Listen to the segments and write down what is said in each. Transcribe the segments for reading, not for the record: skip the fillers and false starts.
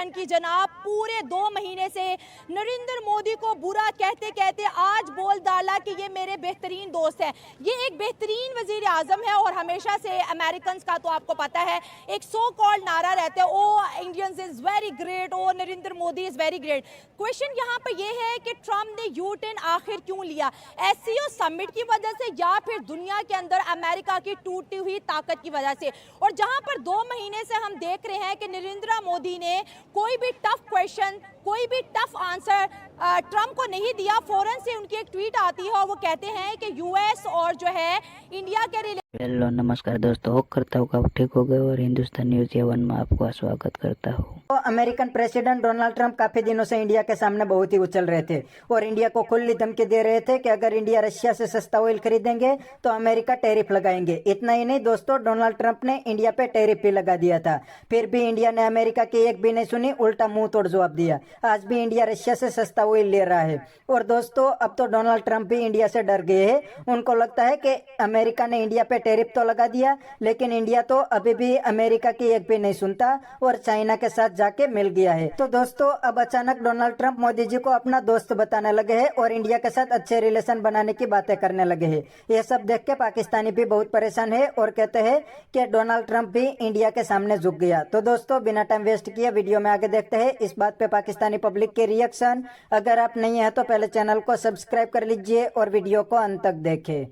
Ton की जनाब। पूरे 2 महीने से नरेंद्र मोदी को बुरा कहते कहते आज बोल डाला कि ये मेरे बेहतरीन दोस्त है। ये एक बेहतरीन वजीर आजम है और हमेशा से अमेरिकन का तो आपको पता है एक सो कॉल्ड नारा रहता है, oh Indians is very great, oh Narendra Modi is very great. Question यहाँ पर ये है कि ट्रम्प ने यू टर्न आखिर क्यों लिया? एससीओ समिट की वजह से या फिर दुनिया के अंदर अमेरिका की टूटी हुई ताकत की वजह से? और जहां पर 2 महीने से हम देख रहे हैं कि नरेंद्र मोदी ने कोई भी टफ क्वेश्चन, कोई भी टफ आंसर ट्रम्प को नहीं दिया। फौरन से उनकी एक ट्वीट आती है और वो कहते हैं कि यूएस और जो है इंडिया के हेलो नमस्कार दोस्तों, होप करता हूँ आप ठीक हो गए और हिंदुस्तान न्यूज 7 में आपका स्वागत करता हूँ। तो अमेरिकन प्रेसिडेंट डोनाल्ड ट्रंप काफी दिनों से इंडिया के सामने बहुत ही उछल रहे थे और इंडिया को खुली धमकी दे रहे थे कि अगर इंडिया रशिया से सस्ता ऑयल खरीदेंगे तो अमेरिका टैरिफ लगाएंगे। इतना ही नहीं दोस्तों, डोनाल्ड ट्रंप ने इंडिया पे टैरिफ भी लगा दिया था। फिर भी इंडिया ने अमेरिका की एक भी नहीं सुनी, उल्टा मुंह तोड़ जवाब दिया। आज भी इंडिया रशिया से सस्ता ऑयल ले रहा है। और दोस्तों अब तो डोनाल्ड ट्रंप भी इंडिया से डर गए हैं। उनको लगता है कि अमेरिका ने इंडिया पे टैरिफ तो लगा दिया, लेकिन इंडिया तो अभी भी अमेरिका की एक भी नहीं सुनता और चाइना के साथ जाके मिल गया है। तो दोस्तों अब अचानक डोनाल्ड ट्रंप मोदी जी को अपना दोस्त बताने लगे हैं और इंडिया के साथ अच्छे रिलेशन बनाने की बातें करने लगे हैं। यह सब देख के पाकिस्तानी भी बहुत परेशान है और कहते हैं कि डोनाल्ड ट्रंप भी इंडिया के सामने झुक गया। तो दोस्तों बिना टाइम वेस्ट किए वीडियो में आगे देखते हैं इस बात पे पाकिस्तानी पब्लिक के रिएक्शन। अगर आप नहीं है तो पहले चैनल को सब्सक्राइब कर लीजिए और वीडियो को अंत तक देखें।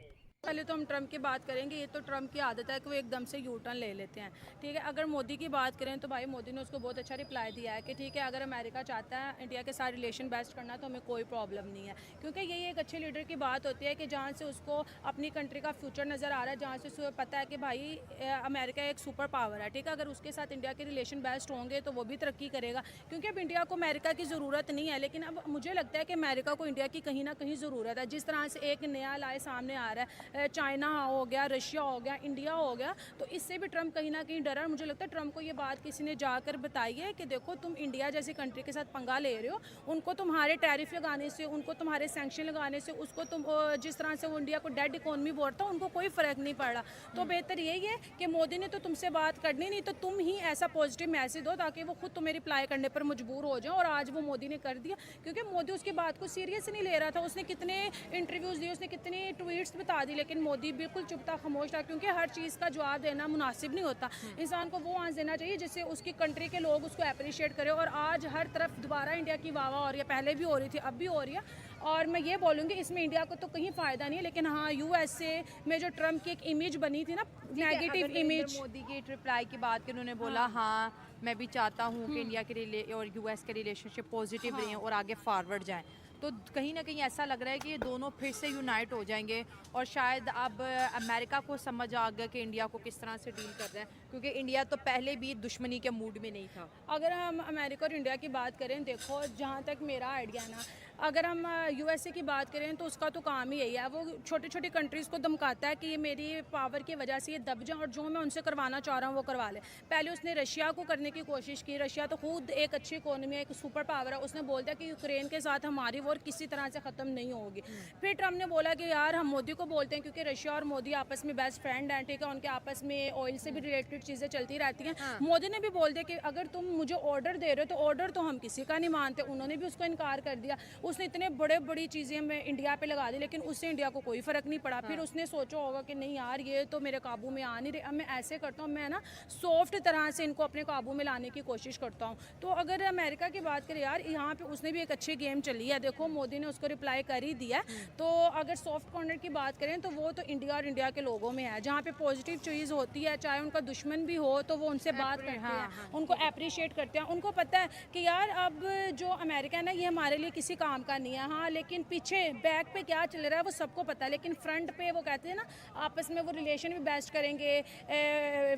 पहले तो हम ट्रम्प की बात करेंगे। ये तो ट्रम्प की आदत है कि वो एकदम से यू टर्न ले लेते हैं, ठीक है। अगर मोदी की बात करें तो भाई मोदी ने उसको बहुत अच्छा रिप्लाई दिया है कि ठीक है, अगर अमेरिका चाहता है इंडिया के साथ रिलेशन बेस्ट करना तो हमें कोई प्रॉब्लम नहीं है, क्योंकि यही एक अच्छे लीडर की बात होती है कि जहाँ से उसको अपनी कंट्री का फ्यूचर नज़र आ रहा है, जहाँ से उसको पता है कि भाई अमेरिका एक सुपर पावर है, ठीक है। अगर उसके साथ इंडिया के रिलेशन बेस्ट होंगे तो वो भी तरक्की करेगा, क्योंकि अब इंडिया को अमेरिका की ज़रूरत नहीं है। लेकिन अब मुझे लगता है कि अमेरिका को इंडिया की कहीं ना कहीं ज़रूरत है। जिस तरह से एक नया लाए सामने आ रहा है, चाइना हो गया, रशिया हो गया, इंडिया हो गया, तो इससे भी ट्रम्प कहीं ना कहीं डरा। मुझे लगता है ट्रम्प को ये बात किसी ने जाकर बताई है कि देखो तुम इंडिया जैसी कंट्री के साथ पंगा ले रहे हो, उनको तुम्हारे टैरिफ लगाने से, उनको तुम्हारे सैंक्शन लगाने से, उसको तुम जिस तरह से वो इंडिया को डेड इकोनॉमी बोलता है उनको कोई फ़र्क नहीं पड़ रहा। तो बेहतर यही है कि मोदी ने तो तुमसे बात करनी नहीं, तो तुम ही ऐसा पॉजिटिव मैसेज दो ताकि वो खुद तुम्हें रिप्लाई करने पर मजबूर हो जाए। और आज वो मोदी ने कर दिया, क्योंकि मोदी उसकी बात को सीरियस नहीं ले रहा था। उसने कितने इंटरव्यूज़ दिए, उसने कितने ट्वीट्स बता दी, लेकिन मोदी बिल्कुल चुप था, खामोश था, क्योंकि हर चीज़ का जवाब देना मुनासिब नहीं होता। इंसान को वो आंसर देना चाहिए जिससे उसकी कंट्री के लोग उसको अप्रिशिएट करें। और आज हर तरफ दोबारा इंडिया की वाह वाह हो रही है, पहले भी हो रही थी, अब भी हो रही है। और मैं ये बोलूँगी इसमें इंडिया को तो कहीं फ़ायदा नहीं है, लेकिन हाँ यूएसए में जो ट्रम्प की एक इमेज बनी थी ना, नेगेटिव इमेज। मोदी की रिप्लाई की बात की, उन्होंने बोला हाँ मैं भी चाहता हूँ कि इंडिया के और यूएस के रिलेशनशिप पॉजिटिव रहे और आगे फॉरवर्ड जाएं, तो कहीं ना कहीं ऐसा लग रहा है कि ये दोनों फिर से यूनाइट हो जाएंगे। और शायद अब अमेरिका को समझ आ गया कि इंडिया को किस तरह से डील कर रहा है, क्योंकि इंडिया तो पहले भी दुश्मनी के मूड में नहीं था। अगर हम अमेरिका और इंडिया की बात करें, देखो जहाँ तक मेरा आइडिया ना, अगर हम यूएसए की बात करें तो उसका तो काम ही यही है, वो छोटी छोटी कंट्रीज़ को धमकाता है कि ये मेरी पावर की वजह से ये दब जाए और जो मैं उनसे करवाना चाह रहा हूँ वो करवा ले। पहले उसने रशिया को करने की कोशिश की। रशिया तो खुद एक अच्छी इकोनॉमी है, एक सुपर पावर है। उसने बोल दिया कि यूक्रेन के साथ हमारी वॉर किसी तरह से ख़त्म नहीं होगी। फिर ट्रम्प ने बोला कि यार हम मोदी को बोलते हैं, क्योंकि रशिया और मोदी आपस में बेस्ट फ्रेंड हैं, ठीक है। उनके आपस में ऑयल से भी रिलेटेड चीज़ें चलती रहती हैं। मोदी ने भी बोल दिया कि अगर तुम मुझे ऑर्डर दे रहे हो तो ऑर्डर तो हम किसी का नहीं मानते। उन्होंने भी उसको इनकार कर दिया। उसने इतने बड़ी चीज़ें में इंडिया पे लगा दी, लेकिन उससे इंडिया को कोई फ़र्क नहीं पड़ा। फिर उसने सोचा होगा कि नहीं यार ये तो मेरे काबू में आ नहीं रहे, अब मैं ऐसे करता हूँ, मैं ना सॉफ्ट तरह से इनको अपने काबू में लाने की कोशिश करता हूँ। तो अगर अमेरिका की बात करें यार, यहाँ पे उसने भी एक अच्छी गेम चली है। देखो मोदी ने उसको रिप्लाई कर ही दिया। तो अगर सॉफ्ट कॉर्नर की बात करें तो वो तो इंडिया और इंडिया के लोगों में है, जहाँ पे पॉजिटिव चीज़ होती है, चाहे उनका दुश्मन भी हो तो वो उनसे बात करते हैं, उनको अप्रिशिएट करते हैं। उनको पता है कि यार अब जो अमेरिका है ना, ये हमारे लिए किसी काम का नहीं है। हाँ, लेकिन पीछे बैक पे क्या चल रहा है वो सबको पता है, लेकिन फ्रंट पे वो कहते हैं ना आपस में वो रिलेशन भी बेस्ट करेंगे,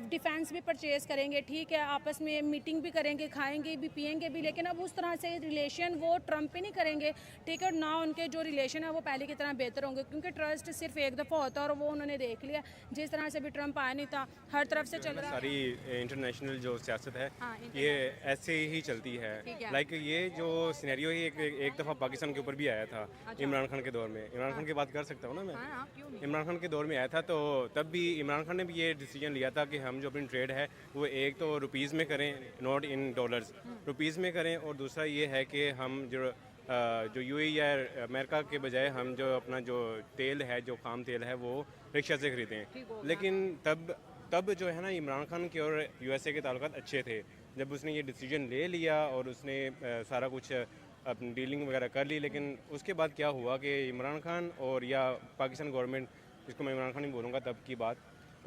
डिफेंस भी परचेज करेंगे, ठीक है, आपस में मीटिंग भी करेंगे, खाएंगे भी पिएंगे भी, लेकिन अब उस तरह से रिलेशन वो ट्रम्प पे नहीं करेंगे। ठीक है, और ना उनके जो रिलेशन है वो पहले की तरह बेहतर होंगे, क्योंकि ट्रस्ट सिर्फ एक दफ़ा होता है और वो उन्होंने देख लिया। जिस तरह से भी ट्रम्प आया नहीं था, हर तरफ से चल रहा है। सारी इंटरनेशनल जो सियासत है हाँ, ये ऐसे ही चलती है। लाइक ये जो सिनेरियो ही एक दफ़ा पाकिस्तान के ऊपर भी आया था इमरान खान के दौर में। इमरान खान की बात कर सकता हूँ ना मैं। हाँ, क्यों नहीं? इमरान खान के दौर में आया था, तो तब भी इमरान खान ने भी ये डिसीजन लिया था कि हम जो अपनी ट्रेड है वो एक तो रुपीज़ में करें, नॉट इन डॉलर्स, रुपीज़ में करें, और दूसरा ये है कि हम जो यूएई या अमेरिका के बजाय हम जो अपना जो तेल है, जो खाम तेल है, वो रशिया से ख़रीदें। लेकिन तब जो है ना इमरान खान के और यूएसए के ताल्लुकात अच्छे थे। जब उसने ये डिसीजन ले लिया और उसने सारा कुछ अपनी डीलिंग वगैरह कर ली, लेकिन उसके बाद क्या हुआ कि इमरान खान और या पाकिस्तान गवर्नमेंट, जिसको मैं इमरान खान ही बोलूँगा तब की बात,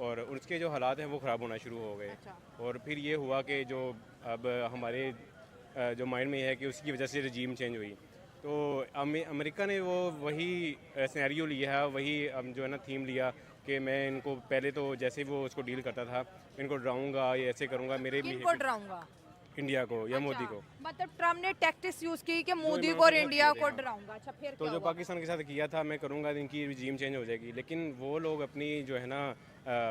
और उसके जो हालात हैं वो ख़राब होना शुरू हो गए। और फिर ये हुआ कि जो अब हमारे जो माइंड में है कि उसकी वजह से रजीम चेंज हुई, तो अमेरिका ने वो वही सिनेरियो लिया है, वही जो है ना थीम लिया कि मैं इनको पहले तो जैसे वो उसको डील करता था, इनको डराऊंगा, ये ऐसे करूंगा, मेरे भी किनको डराऊंगा? इंडिया को या मोदी को। मतलब ट्रम्प ने टैक्टिक्स यूज की कि मोदी को और इंडिया को डराऊंगा। अच्छा, फिर तो जो पाकिस्तान के साथ किया था, मैं करूंगा इनकी रजीम चेंज हो जाएगी, लेकिन वो लोग अपनी जो है ना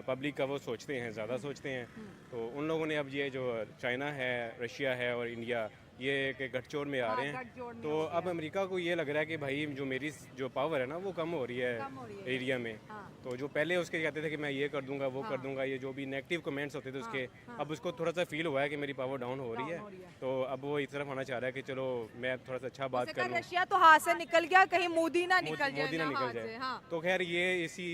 पब्लिक का वो सोचते हैं, ज़्यादा सोचते हैं। तो उन लोगों ने अब ये जो चाइना है, रशिया है और इंडिया, ये एक गठजोड़ में आ रहे हैं। तो अब अमेरिका को ये लग रहा है कि भाई जो मेरी जो पावर है ना वो कम हो रही है एरिया में। तो जो पहले उसके कहते थे कि मैं ये कर दूंगा, वो कर दूंगा, ये जो भी नेगेटिव कमेंट्स होते थे उसके, अब उसको थोड़ा सा फील हुआ है कि मेरी पावर डाउन हो रही है। तो अब वो इस तरफ आना चाह रहा है कि चलो मैं थोड़ा सा अच्छा बात कर लूँ, रशिया तो हाथ से निकल गया, कहीं मोदी ना निकल जाए, मोदी ना निकल जाए। तो खैर ये इसी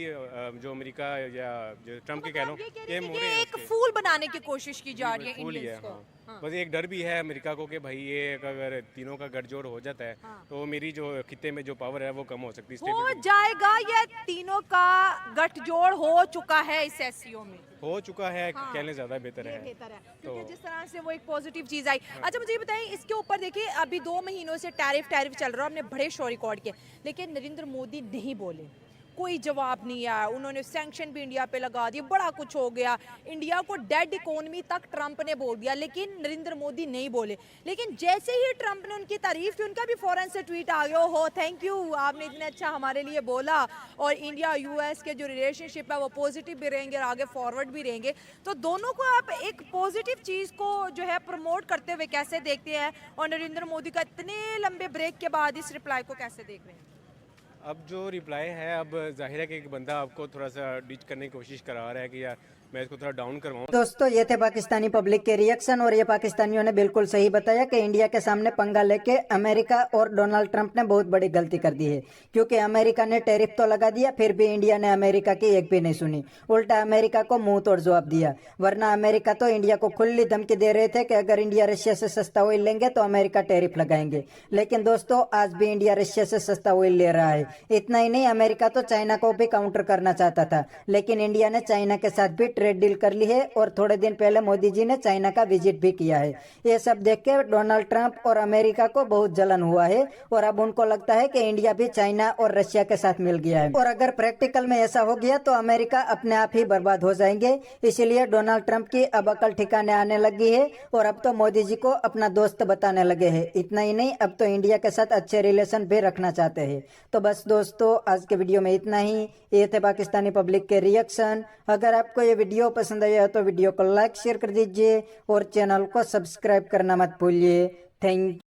जो अमेरिका या जो ट्रम्प के कह लो ये एक फूल बनाने की कोशिश की जा रही है फूल ही है। इंडियंस को। हाँ। बस एक डर भी है अमेरिका को कि भाई ये अगर तीनों का गठजोड़ हो जाता है तो मेरी जो खित्ते में जो पावर है वो कम हो सकती है। हो जाएगा, ये तीनों का गठजोड़ हो चुका है इस एससीओ में, हो चुका है। कहने ज़्यादा बेहतर है। क्योंकि जिस तरह से वो एक पॉजिटिव चीज आई। अच्छा, मुझे ये बताइए, इसके ऊपर देखिए अभी 2 महीनों से टैरिफ चल रहा है, हमने बड़े शो रिकॉर्ड किए, लेकिन नरेंद्र मोदी नहीं बोले, कोई जवाब नहीं आया। उन्होंने सैंक्शन भी इंडिया पे लगा दिए, बड़ा कुछ हो गया, इंडिया को डेड इकोनॉमी तक ट्रंप ने बोल दिया, लेकिन नरेंद्र मोदी नहीं बोले। लेकिन जैसे ही ट्रंप ने उनकी तारीफ की, उनका भी फौरन से ट्वीट आ गया, हो थैंक यू, आपने इतने अच्छा हमारे लिए बोला, और इंडिया यूएस के जो रिलेशनशिप है वो पॉजिटिव भी रहेंगे और आगे फॉरवर्ड भी रहेंगे। तो दोनों को आप एक पॉजिटिव चीज़ को जो है प्रमोट करते हुए कैसे देखते हैं, और नरेंद्र मोदी का इतने लंबे ब्रेक के बाद इस रिप्लाई को कैसे देख रहे हैं? अब जो रिप्लाई है, अब जाहिर है कि एक बंदा आपको थोड़ा सा डिच करने की कोशिश करा रहा है कि यार मैं इसको थोड़ा डाउन करवाऊं। दोस्तों, ये थे पाकिस्तानी पब्लिक के रिएक्शन, और ये पाकिस्तानियों ने बिल्कुल सही बताया कि इंडिया के सामने पंगा लेके अमेरिका और डोनाल्ड ट्रंप ने बहुत बड़ी गलती कर दी है, क्योंकि अमेरिका ने टैरिफ तो लगा दिया, फिर भी इंडिया ने अमेरिका की एक भी नहीं सुनी, उल्टा अमेरिका को मुंह तोड़ जवाब दिया। वरना अमेरिका तो इंडिया को खुली धमकी दे रहे थे कि अगर इंडिया रशिया से सस्ता ऑयल लेंगे तो अमेरिका टैरिफ लगाएंगे। लेकिन दोस्तों, आज भी इंडिया रशिया से सस्ता ऑयल ले रहा है। इतना ही नहीं, अमेरिका तो चाइना को भी काउंटर करना चाहता था, लेकिन इंडिया ने चाइना के साथ भी ट्रेड डील कर ली है, और थोड़े दिन पहले मोदी जी ने चाइना का विजिट भी किया है। ये सब देख के डोनाल्ड ट्रंप और अमेरिका को बहुत जलन हुआ है, और अब उनको लगता है कि इंडिया भी चाइना और रशिया के साथ मिल गया है, और अगर प्रैक्टिकल में ऐसा हो गया तो अमेरिका अपने आप ही बर्बाद हो जाएंगे। इसीलिए डोनाल्ड ट्रंप की अब अकल ठिकाने आने लगी है, और अब तो मोदी जी को अपना दोस्त बताने लगे हैं। इतना ही नहीं, अब तो इंडिया के साथ अच्छे रिलेशन भी रखना चाहते हैं। तो बस दोस्तों, आज के वीडियो में इतना ही। ये थे पाकिस्तानी पब्लिक के रिएक्शन। अगर आपको ये वीडियो पसंद आया तो वीडियो को लाइक शेयर कर दीजिए, और चैनल को सब्सक्राइब करना मत भूलिए। थैंक